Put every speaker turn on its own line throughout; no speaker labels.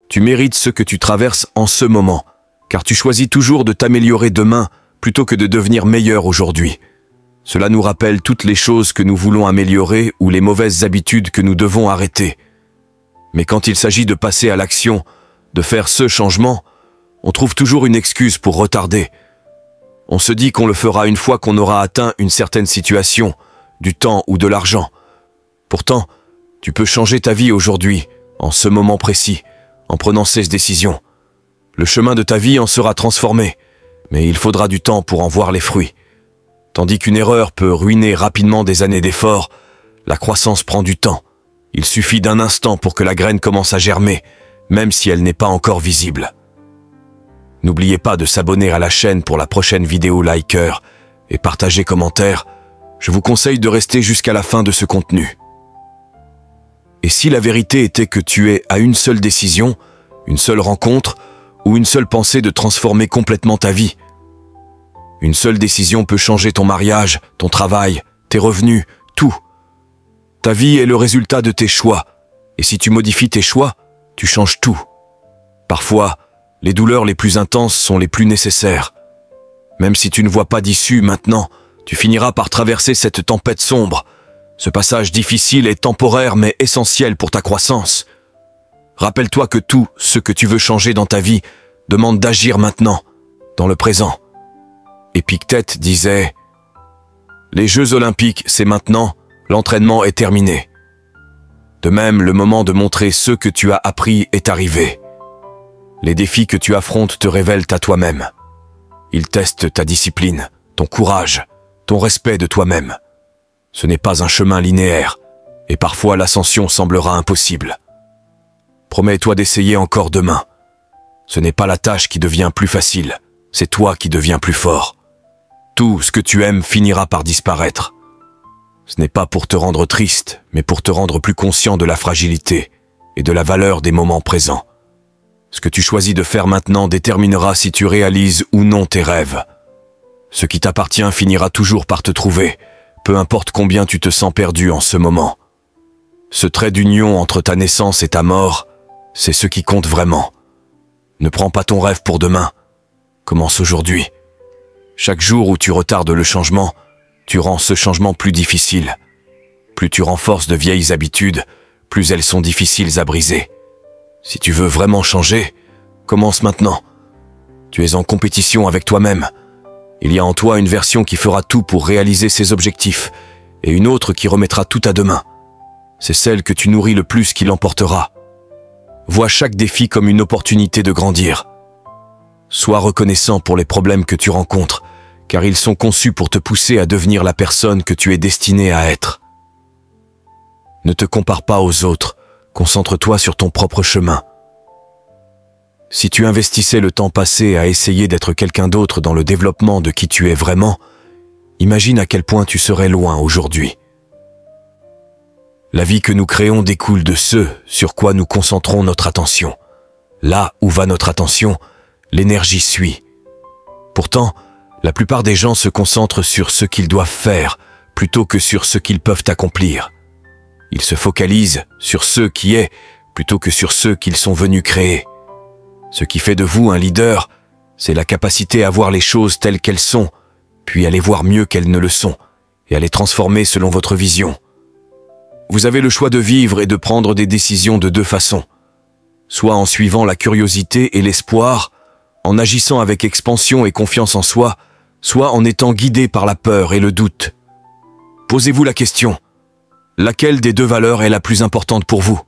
Tu mérites ce que tu traverses en ce moment, car tu choisis toujours de t'améliorer demain plutôt que de devenir meilleur aujourd'hui. Cela nous rappelle toutes les choses que nous voulons améliorer ou les mauvaises habitudes que nous devons arrêter. Mais quand il s'agit de passer à l'action, de faire ce changement, on trouve toujours une excuse pour retarder. On se dit qu'on le fera une fois qu'on aura atteint une certaine situation, du temps ou de l'argent. Pourtant, tu peux changer ta vie aujourd'hui, en ce moment précis, en prenant ces décisions. Le chemin de ta vie en sera transformé, mais il faudra du temps pour en voir les fruits. Tandis qu'une erreur peut ruiner rapidement des années d'efforts, la croissance prend du temps. Il suffit d'un instant pour que la graine commence à germer, même si elle n'est pas encore visible. N'oubliez pas de s'abonner à la chaîne pour la prochaine vidéo liker et partager commentaire. Je vous conseille de rester jusqu'à la fin de ce contenu. Et si la vérité était que tu es à une seule décision, une seule rencontre ou une seule pensée de transformer complètement ta vie? Une seule décision peut changer ton mariage, ton travail, tes revenus, tout. Ta vie est le résultat de tes choix, et si tu modifies tes choix, tu changes tout. Parfois, les douleurs les plus intenses sont les plus nécessaires. Même si tu ne vois pas d'issue maintenant, tu finiras par traverser cette tempête sombre. Ce passage difficile est temporaire mais essentiel pour ta croissance. Rappelle-toi que tout ce que tu veux changer dans ta vie demande d'agir maintenant, dans le présent. Épictète disait « Les Jeux Olympiques, c'est maintenant, l'entraînement est terminé. » De même, le moment de montrer ce que tu as appris est arrivé. Les défis que tu affrontes te révèlent à toi-même. Ils testent ta discipline, ton courage, ton respect de toi-même. Ce n'est pas un chemin linéaire, et parfois l'ascension semblera impossible. Promets-toi d'essayer encore demain. Ce n'est pas la tâche qui devient plus facile, c'est toi qui deviens plus fort. Tout ce que tu aimes finira par disparaître. Ce n'est pas pour te rendre triste, mais pour te rendre plus conscient de la fragilité et de la valeur des moments présents. Ce que tu choisis de faire maintenant déterminera si tu réalises ou non tes rêves. Ce qui t'appartient finira toujours par te trouver, peu importe combien tu te sens perdu en ce moment. Ce trait d'union entre ta naissance et ta mort, c'est ce qui compte vraiment. Ne prends pas ton rêve pour demain. Commence aujourd'hui. Chaque jour où tu retardes le changement, tu rends ce changement plus difficile. Plus tu renforces de vieilles habitudes, plus elles sont difficiles à briser. Si tu veux vraiment changer, commence maintenant. Tu es en compétition avec toi-même. Il y a en toi une version qui fera tout pour réaliser ses objectifs et une autre qui remettra tout à demain. C'est celle que tu nourris le plus qui l'emportera. Vois chaque défi comme une opportunité de grandir. Sois reconnaissant pour les problèmes que tu rencontres, car ils sont conçus pour te pousser à devenir la personne que tu es destiné à être. Ne te compare pas aux autres, concentre-toi sur ton propre chemin. Si tu investissais le temps passé à essayer d'être quelqu'un d'autre dans le développement de qui tu es vraiment, imagine à quel point tu serais loin aujourd'hui. La vie que nous créons découle de ce sur quoi nous concentrons notre attention. Là où va notre attention, l'énergie suit. Pourtant, la plupart des gens se concentrent sur ce qu'ils doivent faire plutôt que sur ce qu'ils peuvent accomplir. Ils se focalisent sur ce qui est plutôt que sur ce qu'ils sont venus créer. Ce qui fait de vous un leader, c'est la capacité à voir les choses telles qu'elles sont, puis à les voir mieux qu'elles ne le sont, et à les transformer selon votre vision. Vous avez le choix de vivre et de prendre des décisions de deux façons. Soit en suivant la curiosité et l'espoir, en agissant avec expansion et confiance en soi, soit en étant guidé par la peur et le doute. Posez-vous la question, laquelle des deux valeurs est la plus importante pour vous?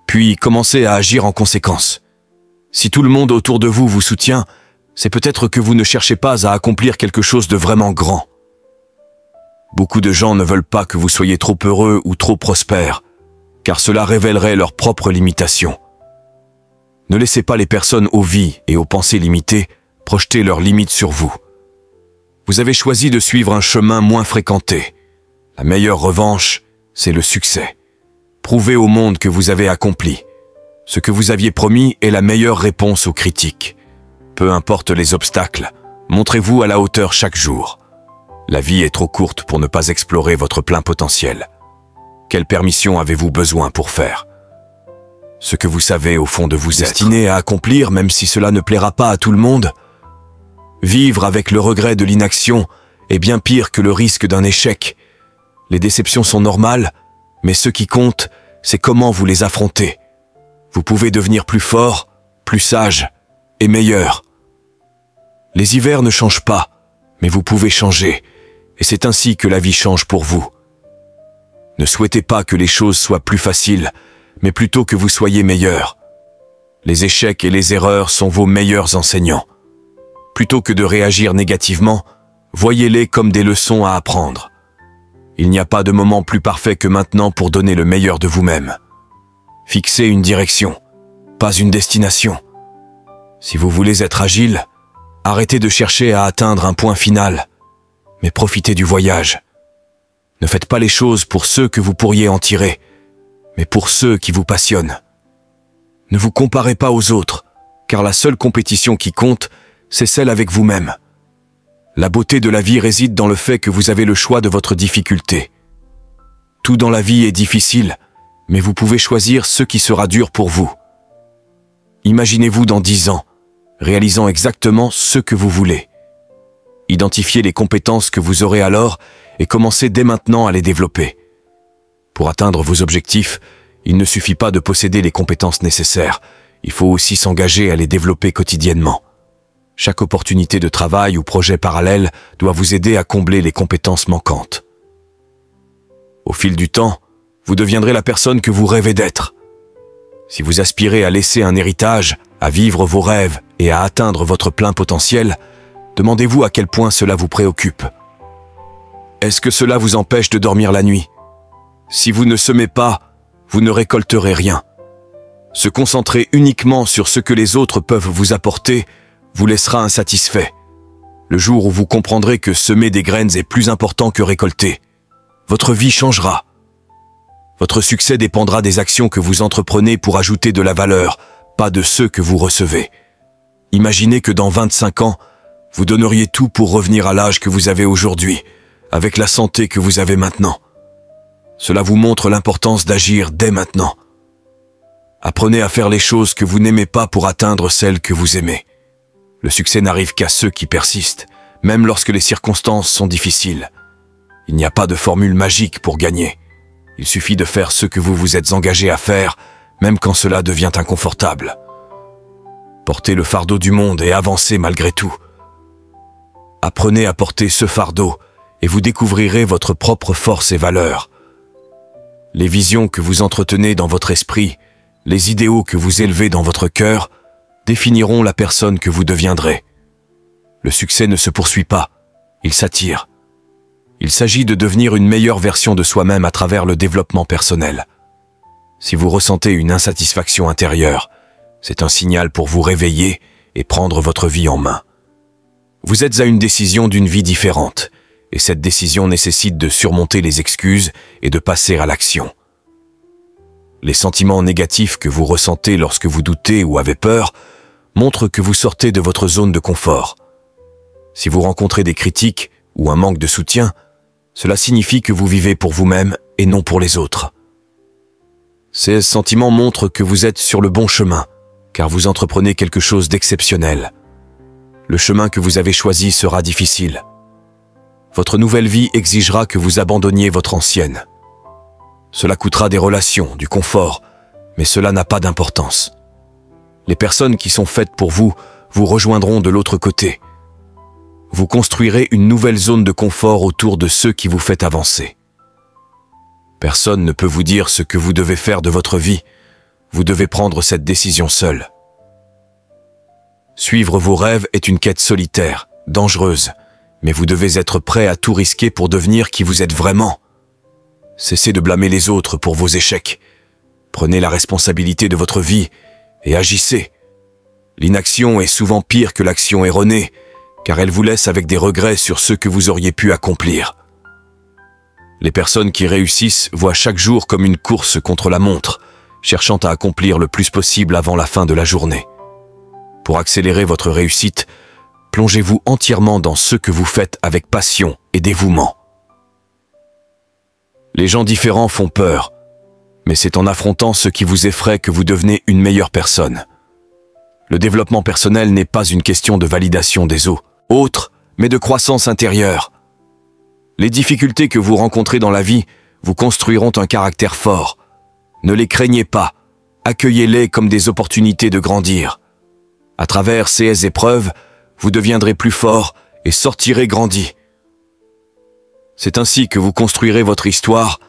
Puis commencez à agir en conséquence. Si tout le monde autour de vous vous soutient, c'est peut-être que vous ne cherchez pas à accomplir quelque chose de vraiment grand. Beaucoup de gens ne veulent pas que vous soyez trop heureux ou trop prospères, car cela révélerait leurs propres limitations. Ne laissez pas les personnes aux vies et aux pensées limitées projeter leurs limites sur vous. Vous avez choisi de suivre un chemin moins fréquenté. La meilleure revanche, c'est le succès. Prouvez au monde que vous avez accompli. Ce que vous aviez promis est la meilleure réponse aux critiques. Peu importe les obstacles, montrez-vous à la hauteur chaque jour. La vie est trop courte pour ne pas explorer votre plein potentiel. Quelle permission avez-vous besoin pour faire? ce que vous savez au fond de vous être. Destiné à accomplir même si cela ne plaira pas à tout le monde. Vivre avec le regret de l'inaction est bien pire que le risque d'un échec. Les déceptions sont normales, mais ce qui compte, c'est comment vous les affrontez. Vous pouvez devenir plus fort, plus sage et meilleur. Les hivers ne changent pas, mais vous pouvez changer, et c'est ainsi que la vie change pour vous. Ne souhaitez pas que les choses soient plus faciles, mais plutôt que vous soyez meilleur. Les échecs et les erreurs sont vos meilleurs enseignants. Plutôt que de réagir négativement, voyez-les comme des leçons à apprendre. Il n'y a pas de moment plus parfait que maintenant pour donner le meilleur de vous-même. Fixez une direction, pas une destination. Si vous voulez être agile, arrêtez de chercher à atteindre un point final, mais profitez du voyage. Ne faites pas les choses pour ceux que vous pourriez en tirer, mais pour ceux qui vous passionnent. Ne vous comparez pas aux autres, car la seule compétition qui compte, c'est celle avec vous-même. La beauté de la vie réside dans le fait que vous avez le choix de votre difficulté. Tout dans la vie est difficile, mais vous pouvez choisir ce qui sera dur pour vous. Imaginez-vous dans 10 ans, réalisant exactement ce que vous voulez. Identifiez les compétences que vous aurez alors et commencez dès maintenant à les développer. Pour atteindre vos objectifs, il ne suffit pas de posséder les compétences nécessaires, il faut aussi s'engager à les développer quotidiennement. Chaque opportunité de travail ou projet parallèle doit vous aider à combler les compétences manquantes. Au fil du temps, vous deviendrez la personne que vous rêvez d'être. Si vous aspirez à laisser un héritage, à vivre vos rêves et à atteindre votre plein potentiel, demandez-vous à quel point cela vous préoccupe. Est-ce que cela vous empêche de dormir la nuit? Si vous ne semez pas, vous ne récolterez rien. Se concentrer uniquement sur ce que les autres peuvent vous apporter vous laissera insatisfait. Le jour où vous comprendrez que semer des graines est plus important que récolter, votre vie changera. Votre succès dépendra des actions que vous entreprenez pour ajouter de la valeur, pas de ceux que vous recevez. Imaginez que dans 25 ans, vous donneriez tout pour revenir à l'âge que vous avez aujourd'hui, avec la santé que vous avez maintenant. Cela vous montre l'importance d'agir dès maintenant. Apprenez à faire les choses que vous n'aimez pas pour atteindre celles que vous aimez. Le succès n'arrive qu'à ceux qui persistent, même lorsque les circonstances sont difficiles. Il n'y a pas de formule magique pour gagner. Il suffit de faire ce que vous vous êtes engagé à faire, même quand cela devient inconfortable. Portez le fardeau du monde et avancez malgré tout. Apprenez à porter ce fardeau et vous découvrirez votre propre force et valeur. Les visions que vous entretenez dans votre esprit, les idéaux que vous élevez dans votre cœur, définiront la personne que vous deviendrez. Le succès ne se poursuit pas, il s'attire. Il s'agit de devenir une meilleure version de soi-même à travers le développement personnel. Si vous ressentez une insatisfaction intérieure, c'est un signal pour vous réveiller et prendre votre vie en main. Vous êtes à une décision d'une vie différente, et cette décision nécessite de surmonter les excuses et de passer à l'action. Les sentiments négatifs que vous ressentez lorsque vous doutez ou avez peur montrent que vous sortez de votre zone de confort. Si vous rencontrez des critiques ou un manque de soutien, cela signifie que vous vivez pour vous-même et non pour les autres. Ces sentiments montrent que vous êtes sur le bon chemin, car vous entreprenez quelque chose d'exceptionnel. Le chemin que vous avez choisi sera difficile. Votre nouvelle vie exigera que vous abandonniez votre ancienne. Cela coûtera des relations, du confort, mais cela n'a pas d'importance. Les personnes qui sont faites pour vous vous rejoindront de l'autre côté. Vous construirez une nouvelle zone de confort autour de ceux qui vous font avancer. Personne ne peut vous dire ce que vous devez faire de votre vie. Vous devez prendre cette décision seul. Suivre vos rêves est une quête solitaire, dangereuse, mais vous devez être prêt à tout risquer pour devenir qui vous êtes vraiment. Cessez de blâmer les autres pour vos échecs. Prenez la responsabilité de votre vie et agissez. L'inaction est souvent pire que l'action erronée, car elle vous laisse avec des regrets sur ce que vous auriez pu accomplir. Les personnes qui réussissent voient chaque jour comme une course contre la montre, cherchant à accomplir le plus possible avant la fin de la journée. Pour accélérer votre réussite, plongez-vous entièrement dans ce que vous faites avec passion et dévouement. Les gens différents font peur, Mais c'est en affrontant ce qui vous effraie que vous devenez une meilleure personne. Le développement personnel n'est pas une question de validation des autres, mais de croissance intérieure. Les difficultés que vous rencontrez dans la vie vous construiront un caractère fort. Ne les craignez pas, accueillez-les comme des opportunités de grandir. À travers ces épreuves, vous deviendrez plus fort et sortirez grandi. C'est ainsi que vous construirez votre histoire,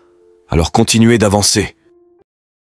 alors continuez d'avancer.